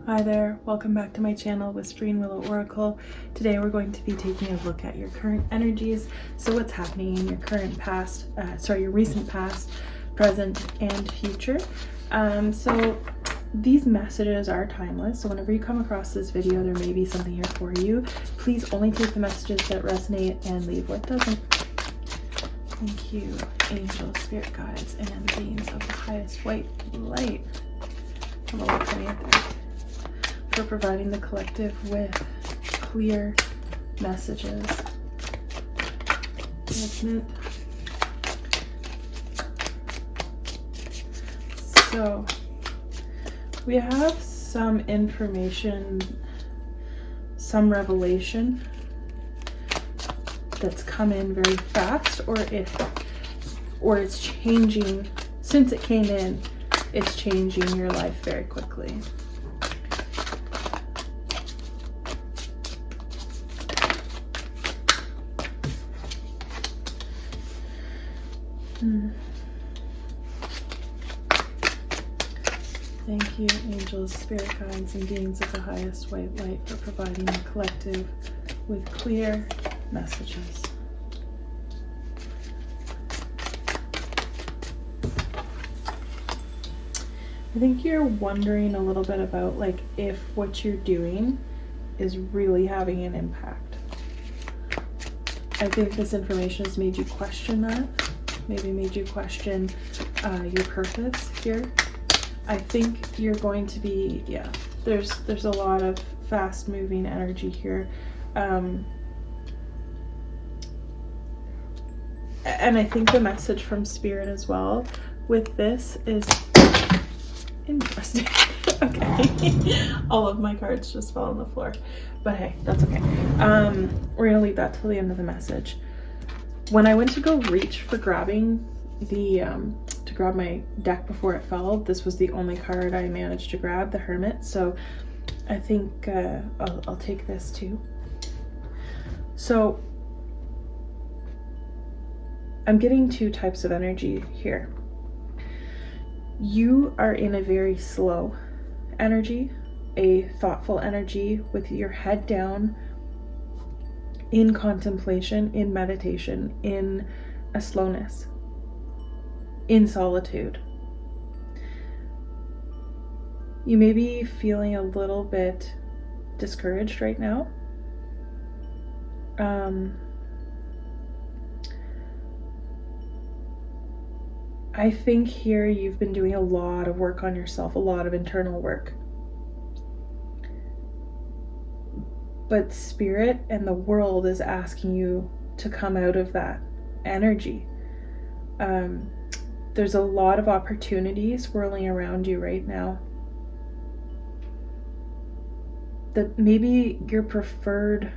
Hi there, welcome back to my channel, Whispering Willow Oracle. Today we're going to be taking a look at your current energies. So what's happening in your current past, your recent past, present, and future. So these messages are timeless. So whenever you come across this video, there may be something here for you. Please only take the messages that resonate and leave what doesn't. Thank you, angels, spirit guides, and beings of the highest white light. I'm a little tiny up there. For providing the collective with clear messages. Isn't it? So we have some information, some revelation that's come in very fast, or it's changing. Since it came in, it's changing your life very quickly. Thank you, angels, spirit guides, and beings of the highest white light, for providing the collective with clear messages. I think you're wondering a little bit about if what you're doing is really having an impact. I think this information has made you question that. Maybe made you question your purpose here. I think you're going to be, there's a lot of fast moving energy here. And I think the message from spirit as well with this is interesting. Okay. All of my cards just fell on the floor, but hey, that's okay. We're gonna leave that till the end of the message. When I went to go reach for grabbing to grab my deck before it fell, this was the only card I managed to grab, the Hermit. So I think I'll take this too. So I'm getting two types of energy here. You are in a very slow energy, a thoughtful energy with your head down, in contemplation, in meditation, in a slowness, in solitude. You may be feeling a little bit discouraged right now. I think here you've been doing a lot of work on yourself, a lot of internal work. But spirit and the world is asking you to come out of that energy. There's a lot of opportunities swirling around you right now. That maybe your preferred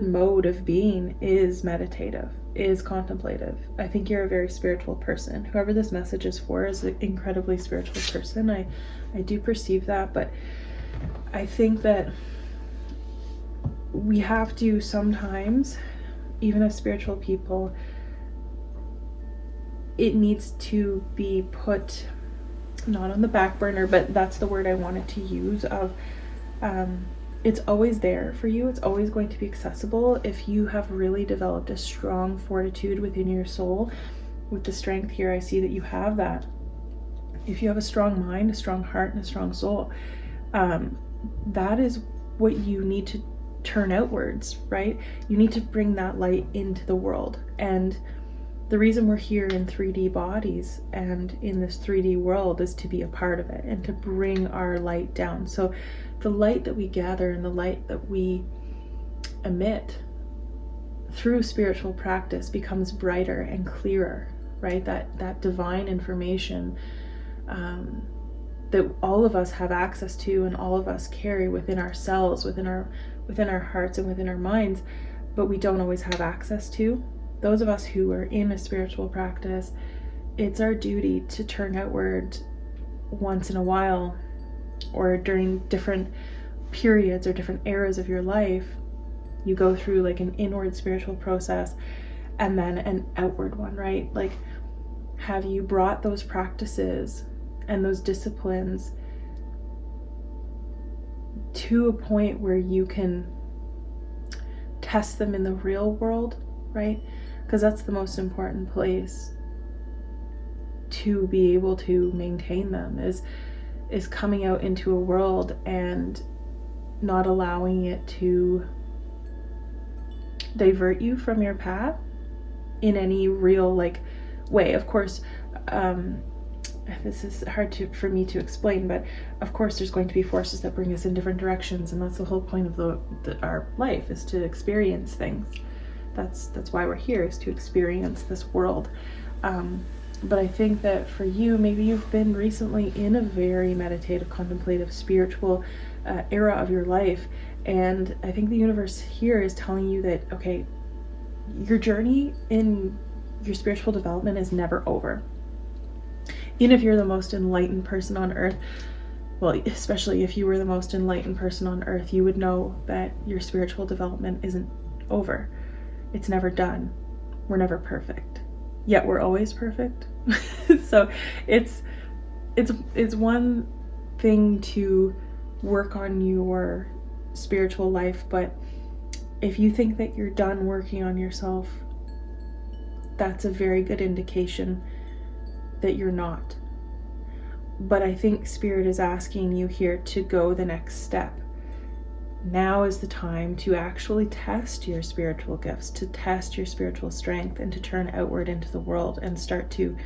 mode of being is meditative, is contemplative. I think you're a very spiritual person. Whoever this message is for is an incredibly spiritual person. I do perceive that, but I think that we have to sometimes, even as spiritual people, it needs to be put not on the back burner, but that's the word I wanted to use, of it's always there for you. It's always going to be accessible if you have really developed a strong fortitude within your soul. With the strength here, I see that you have that. If you have a strong mind, a strong heart, and a strong soul, that is what you need to turn outwards, right? You need to bring that light into the world. And the reason we're here in 3D bodies and in this 3D world is to be a part of it and to bring our light down. So the light that we gather and the light that we emit through spiritual practice becomes brighter and clearer, right? That divine information that all of us have access to and all of us carry within ourselves, within our hearts and within our minds, but we don't always have access to. Those of us who are in a spiritual practice, it's our duty to turn outward once in a while, or during different periods or different eras of your life. You go through an inward spiritual process and then an outward one, right? Have you brought those practices and those disciplines to a point where you can test them in the real world, right? Because that's the most important place to be able to maintain them, is coming out into a world and not allowing it to divert you from your path in any real way. Of course, this is hard for me to explain, but of course there's going to be forces that bring us in different directions, and that's the whole point of our life, is to experience things. That's why we're here, is to experience this world. But I think that for you, maybe you've been recently in a very meditative, contemplative, spiritual era of your life, and I think the universe here is telling you that, okay, your journey in your spiritual development is never over. Even if you're the most enlightened person on earth, well, especially if you were the most enlightened person on earth, you would know that your spiritual development isn't over. It's never done. We're never perfect. Yet we're always perfect. So it's one thing to work on your spiritual life, but if you think that you're done working on yourself, that's a very good indication that you're not. But I think Spirit is asking you here to go the next step. Now is the time to actually test your spiritual gifts, to test your spiritual strength, and to turn outward into the world and start to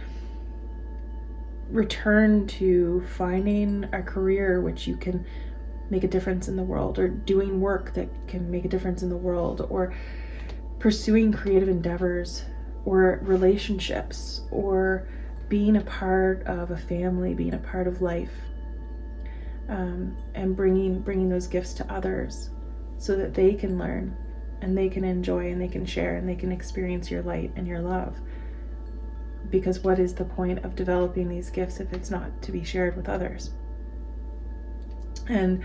return to finding a career which you can make a difference in the world, or doing work that can make a difference in the world, or pursuing creative endeavors, or relationships, or being a part of a family, being a part of life, and bringing those gifts to others so that they can learn and they can enjoy and they can share and they can experience your light and your love. Because what is the point of developing these gifts if it's not to be shared with others? And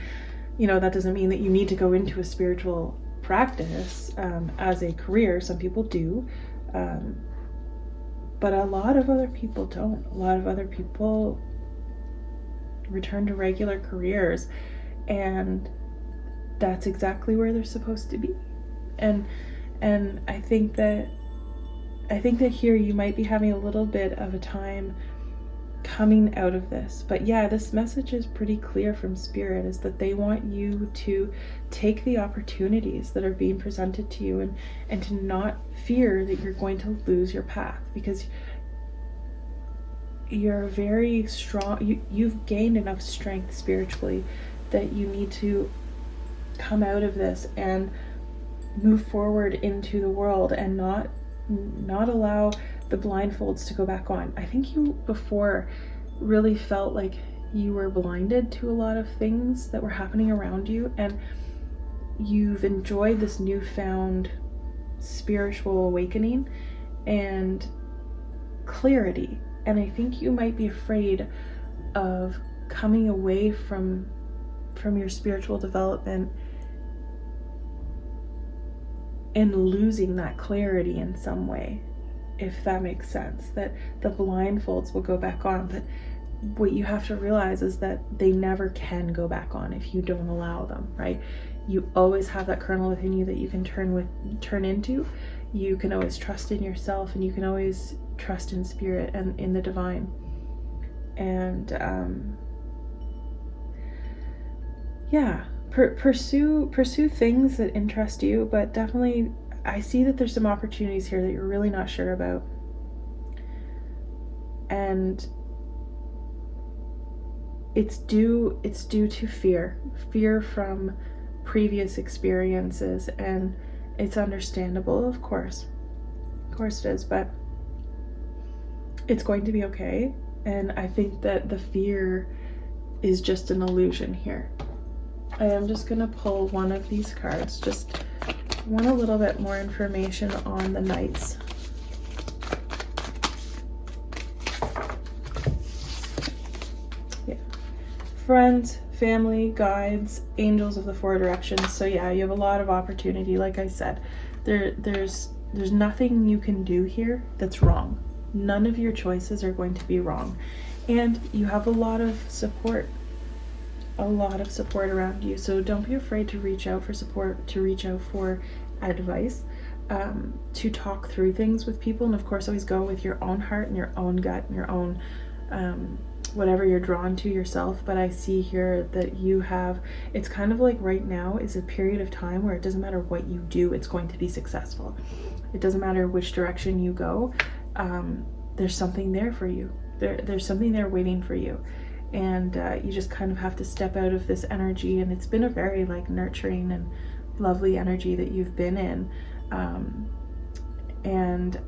that doesn't mean that you need to go into a spiritual practice as a career. Some people do, but a lot of other people don't. A lot of other people return to regular careers, and that's exactly where they're supposed to be. And I think that here you might be having a little bit of a time coming out of this. But yeah, this message is pretty clear from Spirit, is that they want you to take the opportunities that are being presented to you and to not fear that you're going to lose your path, because you're very strong. You've gained enough strength spiritually that you need to come out of this and move forward into the world and not allow the blindfolds to go back on. I think you before really felt like you were blinded to a lot of things that were happening around you, and you've enjoyed this newfound spiritual awakening and clarity. And I think you might be afraid of coming away from your spiritual development and losing that clarity in some way, if that makes sense, that the blindfolds will go back on. But what you have to realize is that they never can go back on if you don't allow them, right? You always have that kernel within you that you can turn into. You can always trust in yourself, and you can always trust in Spirit and in the divine. And pursue things that interest you, but definitely I see that there's some opportunities here that you're really not sure about. And it's due to fear from previous experiences, and it's understandable, of course it is, but it's going to be okay. And I think that the fear is just an illusion here. I am just going to pull one of these cards. Just want a little bit more information on the Knights. Yeah. Friends, family, guides, angels of the four directions. So yeah, you have a lot of opportunity. Like I said, there's nothing you can do here that's wrong. None of your choices are going to be wrong. And you have a lot of support around you. So don't be afraid to reach out for support, to reach out for advice, to talk through things with people. And of course, always go with your own heart and your own gut and your own whatever you're drawn to yourself. But I see here that you have, it's kind of like right now is a period of time where it doesn't matter what you do, it's going to be successful. It doesn't matter which direction you go. There's something there for you. There's something there waiting for you. And you just kind of have to step out of this energy. And it's been a very like nurturing and lovely energy that you've been in. And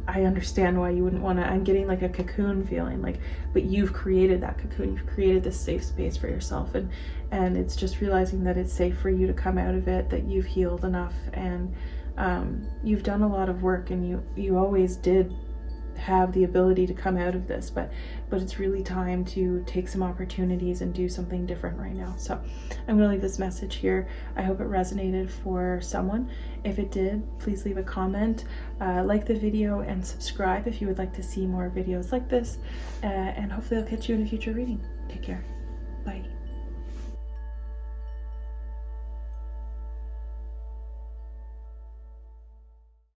I understand why you wouldn't want to, I'm getting like a cocoon feeling, like, but you've created that cocoon, you've created this safe space for yourself. And it's just realizing that it's safe for you to come out of it, that you've healed enough, and you've done a lot of work, and you always did have the ability to come out of this, but it's really time to take some opportunities and do something different right now. So I'm going to leave this message here. I hope it resonated for someone. If it did, please leave a comment, like the video, and subscribe if you would like to see more videos like this, and hopefully I'll catch you in a future reading. Take care. Bye.